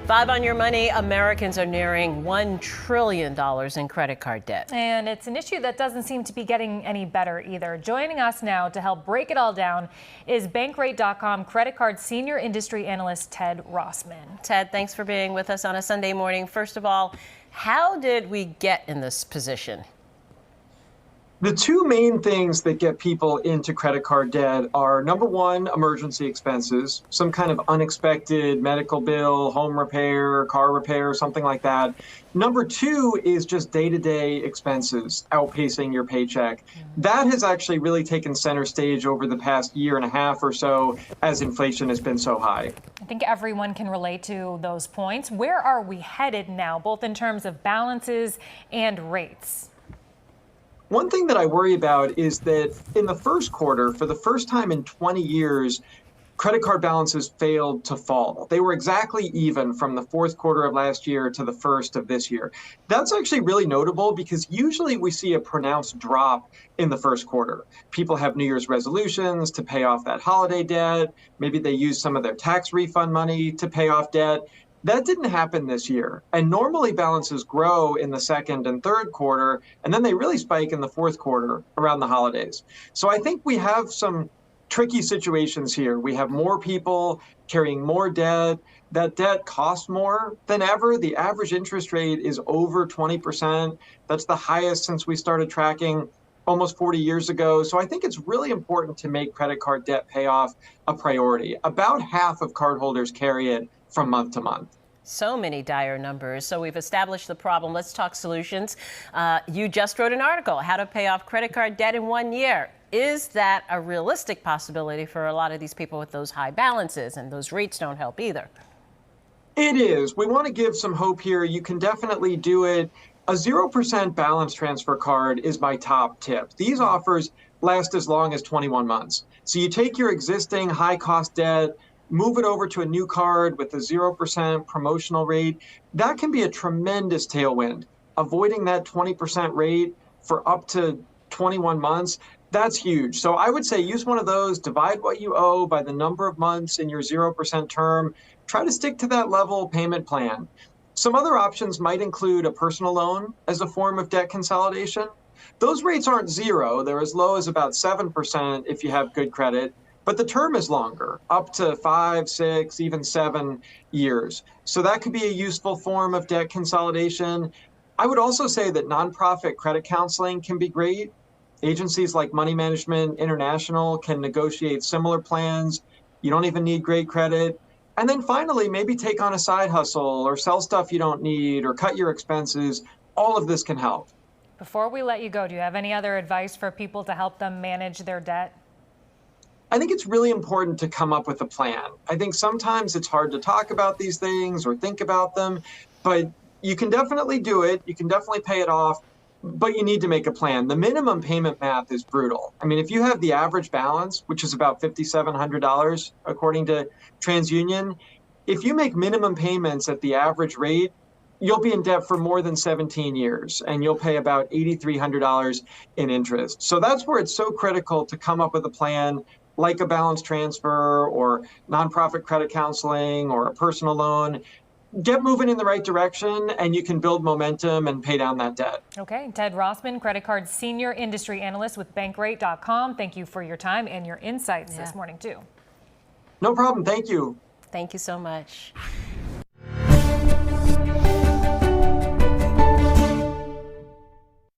Five on your money, Americans are nearing $1 trillion in credit card debt. And it's an issue that doesn't seem to be getting any better either. Joining us now to help break it all down is Bankrate.com credit card senior industry analyst Ted Rossman. Ted, thanks for being with us on a Sunday morning. First of all, how did we get in this position? The two main things that get people into credit card debt are, number one, emergency expenses, some kind of unexpected medical bill, home repair, car repair, something like that. Number two is just day-to-day expenses outpacing your paycheck. That has actually really taken center stage over the past year and a half or so as inflation has been so high. I think everyone can relate to those points. Where are we headed now, both in terms of balances and rates? One thing that I worry about is that in the first quarter, for the first time in 20 years, credit card balances failed to fall. They were exactly even from the fourth quarter of last year to the first of this year. That's actually really notable because usually we see a pronounced drop in the first quarter. People have New Year's resolutions to pay off that holiday debt. Maybe they use some of their tax refund money to pay off debt. That didn't happen this year. And normally balances grow in the second and third quarter, and then they really spike in the fourth quarter around the holidays. So I think we have some tricky situations here. We have more people carrying more debt. That debt costs more than ever. The average interest rate is over 20%. That's the highest since we started tracking almost 40 years ago. So I think it's really important to make credit card debt payoff a priority. About half of cardholders carry it from month to month. So many dire numbers. So we've established the problem. Let's talk solutions. You just wrote an article, How to Pay Off Credit Card Debt in 1 Year. Is that a realistic possibility for a lot of these people with those high balances? And those rates don't help either. It is. We want to give some hope here. You can definitely do it. A 0% balance transfer card is my top tip. These offers last as long as 21 months. So you take your existing high cost debt, move it over to a new card with a 0% promotional rate. That can be a tremendous tailwind. Avoiding that 20% rate for up to 21 months, that's huge. So I would say use one of those, divide what you owe by the number of months in your 0% term. Try to stick to that level payment plan. Some other options might include a personal loan as a form of debt consolidation. Those rates aren't zero. They're as low as about 7% if you have good credit. But the term is longer, up to 5, 6, even 7 years. So that could be a useful form of debt consolidation. I would also say that nonprofit credit counseling can be great. Agencies like Money Management International can negotiate similar plans. You don't even need great credit. And then finally, maybe take on a side hustle or sell stuff you don't need or cut your expenses. All of this can help. Before we let you go, do you have any other advice for people to help them manage their debt? I think it's really important to come up with a plan. I think sometimes it's hard to talk about these things or think about them, but you can definitely do it. You can definitely pay it off, but you need to make a plan. The minimum payment math is brutal. I mean, if you have the average balance, which is about $5,700 according to TransUnion, if you make minimum payments at the average rate, you'll be in debt for more than 17 years, and you'll pay about $8,300 in interest. So that's where it's so critical to come up with a plan, like a balance transfer or nonprofit credit counseling or a personal loan. Get moving in the right direction and you can build momentum and pay down that debt. Okay, Ted Rossman, credit card senior industry analyst with Bankrate.com. Thank you for your time and your insights this morning too. No problem. Thank you. Thank you so much.